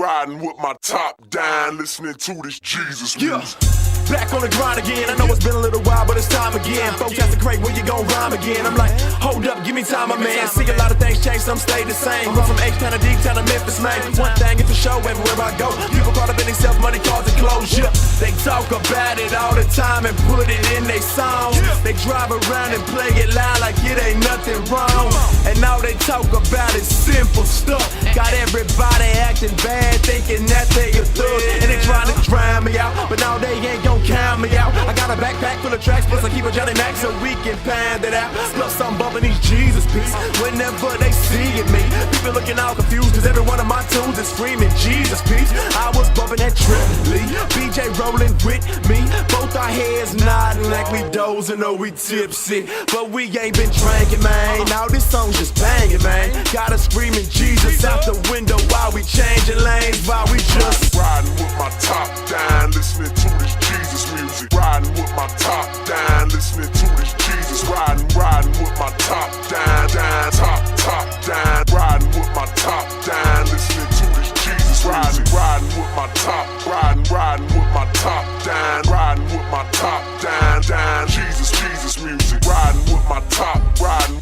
Riding with my top down, listening to this Jesus music. Back on the grind again, I know it's been a little while, but it's time again. Folks asking Craig, when you gon' rhyme again? I'm like, hold up, give me time, my man. See a lot of things change, some stay the same. Go from H-Town to D-Town to Memphis, man. One thing is for sure, everywhere I go, people caught up in themselves, money, cars, and clothes, yeah. They talk about it all the time and put it in their songs. They drive around and play it loud like it ain't nothing wrong. And now they talk about it, simple stuff. Got everybody acting bad, thinking that they a thug. And they trying to drown me out, but now they ain't gon' count me out. I got a backpack full of tracks, plus I keep a Johnny Mac so we can pound it out. Plus I'm bumping these Jesus beats whenever they seeing me. People looking all confused, cause every one of my tunes is screaming Jesus beats. I was bumping that triply, BJ rolling with me. Both our heads nodding like we dozing or we tipsy. But we ain't been drinking, man. Now this song's just banging, man. Got us screaming Jesus out the window while we changing lanes, while we just riding with my top down, listening to this Jesus music. Riding with my top down, listening to this Jesus. Riding with my top down, top down. Riding with my top down, listening to this Jesus. Riding with my top, riding with my top down, riding with my top down. Jesus music. Riding with my top, riding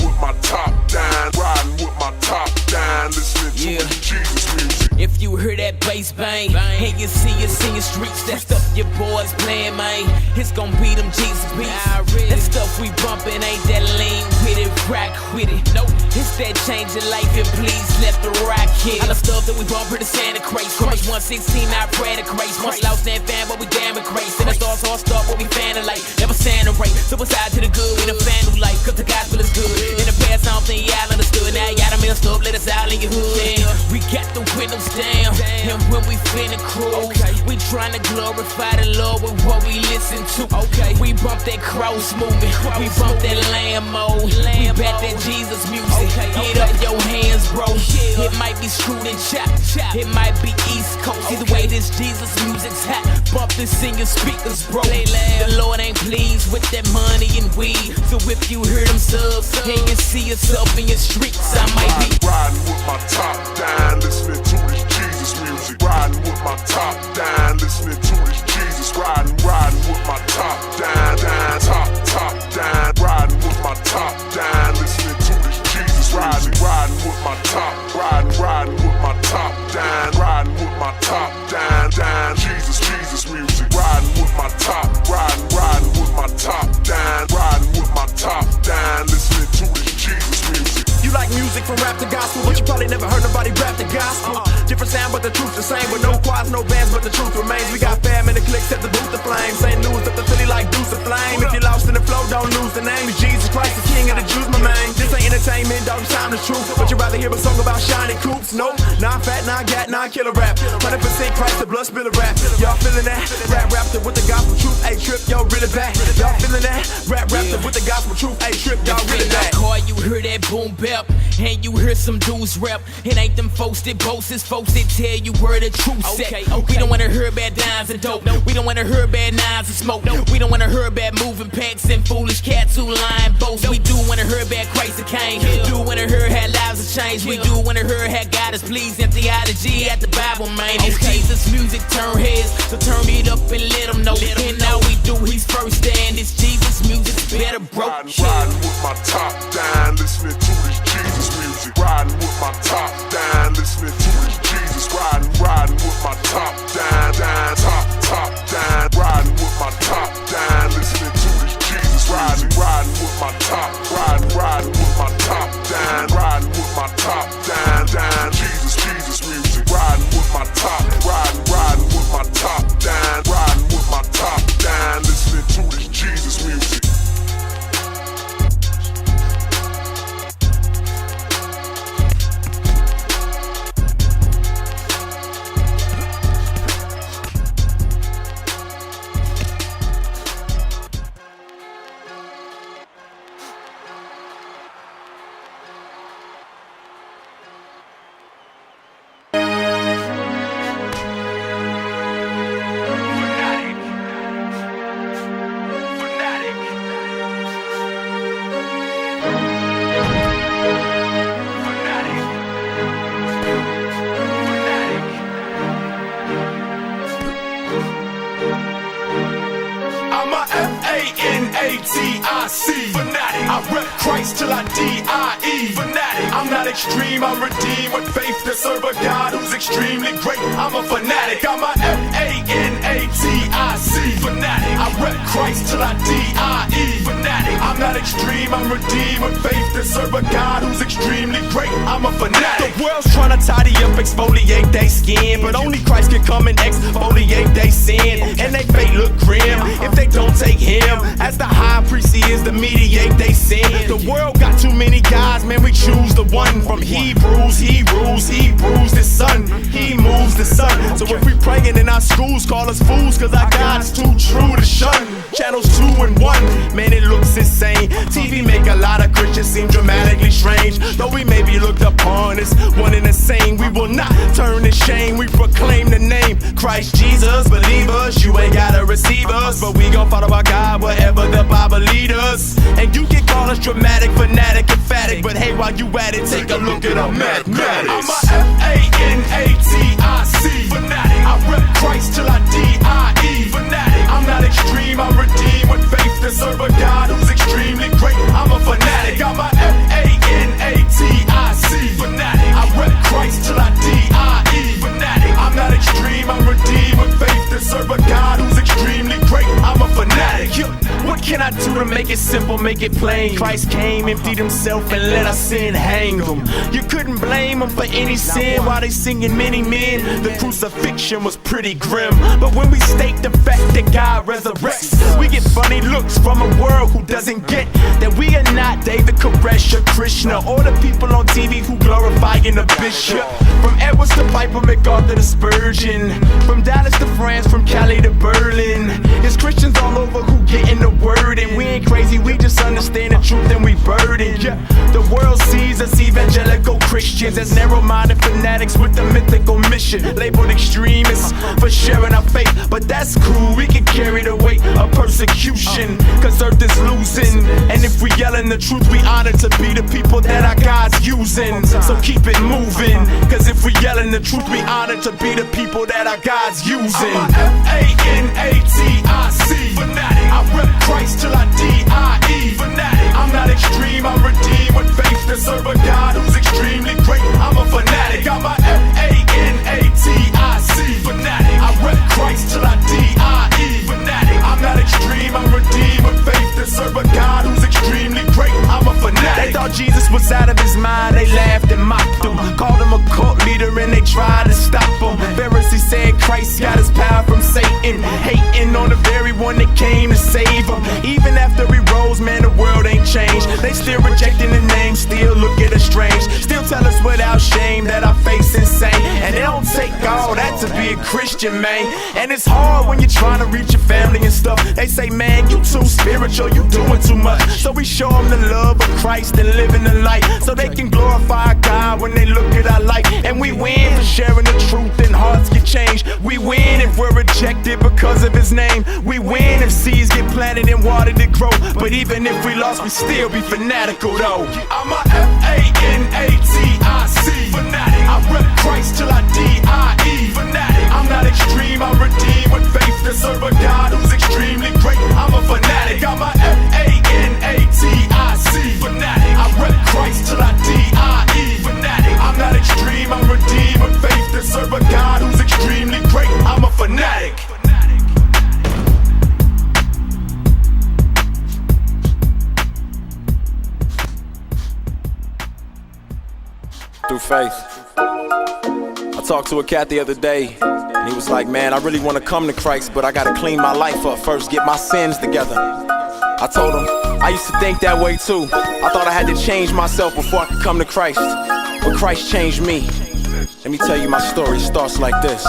with my top down, riding with my top down, listening to this Jesus music. If you hear that bass bang, and you see us in your streets, that stuff your boys playing, man, it's gon' be them Jesus beats. That stuff we bumpin' ain't that lean with it, rock with it. Nope, it's that change your life and please let the rock hit. All the stuff that we bump pretty Santa craze. Craze 116, I pray to craze. Once lost that fan, but we damn it crazy. And the stars all start, but we fanning like never Santa right. Suicide to the good, we the fan who like, cause the gospel is good. In the past, I don't think y'all understood. Now y'all done messed up, let us out in your hood. And we got the windows down, and when we finna cruise, we tryna glorify the Lord with what we listen to. We bump that cross movement, we bump that Lambo, we bet that Jesus music. Get up your hands, bro. It might be screwed and chopped, it might be East Coast. Either way, this Jesus music's hot. Bump this in your speakers, bro. The Lord ain't pleased with that money and weed. So if you hear them subs and you see yourself in your streets, I might be riding with my top down, listening to this Jesus music. Riding with my top down, listening to this Jesus. Riding with my top down, top down. Riding with my top down, listening to this Jesus. Riding with my top, riding with my top down, riding with my top down. Jesus music. Riding with my top, riding with my top down, riding with my top down, listening to this Jesus music. You like music from rap to gospel, but you probably never heard nobody rap the gospel. Different sound, but the truth's the same. With no choirs, no bands, but the truth remains. We got fam in the click, set the booth the flame. St. Louis up the Philly like Deuce of Flame. If you're lost in the flow, don't lose the name. It's Jesus Christ, the King of the Jews, my man. This ain't entertainment, dog, it's time the truth. But you'd rather hear a song about shiny coops? Nope, non-fat, non-gat, non-killer rap. 100% Christ, the blood spiller rap. Y'all feeling that? Rap rapped with the gospel truth, a trip, yo, really bad. Y'all feeling that? Rap rapped with the gospel truth, a trip, y'all really bad. Car, you hear that boom bap, and you hear some dudes rap. It ain't them folks that boast, it's folks that tell you where the truth set. We don't wanna hear about dimes and dope. We don't wanna hear about nines and smoke. We don't wanna hear about moving packs and foolish cats who lying boast. We do wanna hear about Christ that came. Do wanna hear how lives have changed. We do wanna hear how God is pleased in theology at the Bible, man. It's Jesus music, turn heads, so turn it up and let them know. And now we do, he's first and it's Jesus music, better bro. Riding with my top down, listening to this Jesus music. Riding with my top down, listening to this Jesus. Riding with my top down, top down. Riding with my top down, listening to this Jesus. Riding with my top, riding with my top down, riding with my top down. Jesus music. Riding with my top, riding with my top down, riding with my top down, listening to this Jesus music. Christ till I die. Fanatic. I'm not extreme, I'm redeemed with faith to serve a God who's extremely great. I'm a fanatic. I'm a F-A-N-A-T-I-C. Fanatic. I rep Christ till I die. Fanatic. I'm not extreme, I'm redeemed with faith to serve a God who's extremely great. I'm a fanatic. The world's trying to tidy up, exfoliate they skin, but only Christ can come and exfoliate they sin. And they fate look grim if they don't take him as the high priest he is to mediate they sin. The world got too many guys, man, we choose the one. From Hebrews, he rules, he bruised his son, he moves the sun. So if we praying in our schools, call us fools, cause our God's too true to shun. Channels 2 and 1, man, it looks insane. TV make a lot of Christians seem dramatically strange. Though we may be looked upon as one and the same, we will not turn to shame. We proclaim the name Christ Jesus. Believers, you ain't gotta receive us, but we gon' follow our God wherever the Bible lead us. And you can call us dramatic, fanatic, emphatic, but hey, while you at it, take a look at our mathematics. I'm a F-A-N-A-T-I-C. Fanatic. I rep Christ till I die. Fanatic. I'm not extreme, I'm redeemed with faith to serve a God who's extremely great. I'm a fanatic. I'm a F-A-N-A-T-I-C. Fanatic. I rep Christ till I die. Fanatic. I'm not extreme, I'm redeemed with faith to serve a God who's extremely great. I'm a fanatic. What can I do to make it simple, make it plain? Christ came, emptied himself, and let our sin hang him. You couldn't blame him for any sin while they singing many men. The crucifixion was pretty grim, but when we state the fact that God resurrects, we get funny looks from a world who doesn't get that we are not David, Koresh, or Krishna, or the people on TV who glorifying the bishop. From Edwards to Piper, MacArthur to Spurgeon, from Dallas to France, from Cali to Berlin. There's Christians all over who getting the word, and we ain't crazy, we just understand the truth and we burden. Yeah, the world sees us evangelical Christians as narrow-minded fanatics with a mythical mission, labeled extremists for sharing our faith, but that's cool, we can carry the weight of persecution, cause earth is losing, and if we yelling the truth, we honored to be the people that our God's using. So keep it moving, cause if we yelling the truth, we honored to be the people that our God's using. I'm a F-A-N-A-T-I-C. Fanatic. I rep Christ till I die. Fanatic. I'm not extreme, I'm redeemed with faith to serve a God who's extremely great. I'm a fanatic. I'm a F-A-N-A-T-I-C. Fanatic. I rep Christ till I die. Fanatic. I'm not extreme, I'm redeemed with faith to serve a God who's extremely great. I'm a fanatic. They thought Jesus was out of his mind, they laughed and mocked him, called him a cult leader and they tried to stop him. Pharisees said Christ got his power from Satan, hating on the very one that came to save him. Even after he rose, man, the world ain't changed. They still rejecting the name, still look at us strange, still tell us without shame that our faith's insane. And it don't take all that to be a Christian, man. And it's hard when you're trying to reach your family and stuff. They say, man, you too spiritual, you doing too much. So we show them the love of Christ and living the light, so they can glorify God when they look at our life. And we win for sharing the truth and hearts get changed. We win if we're rejected because of his name. We win if seeds get planted and watered to grow. But even if we lost, we still be fanatical though. I'm a F-A-N-A-T-I-C. Fanatic. I rep Christ till I die. Fanatic. I'm not extreme, I'm redeemed with faith to serve a God who's extremely great. I'm a fanatic. I'm a F-A-N-A-T-I-C. Fanatic. I rep Christ till I die. Fanatic. I'm not extreme, I'm redeemed with faith to serve a God who's extremely great. I'm a fanatic. Through faith. I talked to a cat the other day, and he was like, man, I really want to come to Christ, but I gotta clean my life up first, get my sins together. I told him, I used to think that way too. I thought I had to change myself before I could come to Christ, but Christ changed me. Let me tell you my story, it starts like this.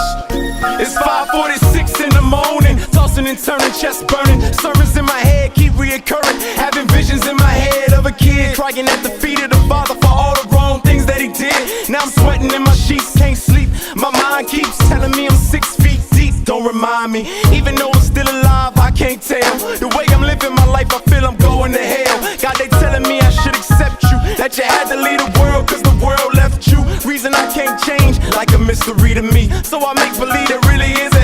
It's 5:46 in the morning, tossing and turning, chest burning. Sermons in my head keep reoccurring, having visions in my head of a kid crying at the feet of the Father for all the wrong things that he did. Now I'm sweating in my sheets, can't sleep. My mind keeps telling me I'm 6 feet deep. Don't remind me, even though I'm still alive, I can't tell. The way I'm living my life, I feel I'm going to hell. God, they telling me I should accept you, that you had to leave the world cause the world left you. Reason I can't change, like a mystery to me. So I make believe there really is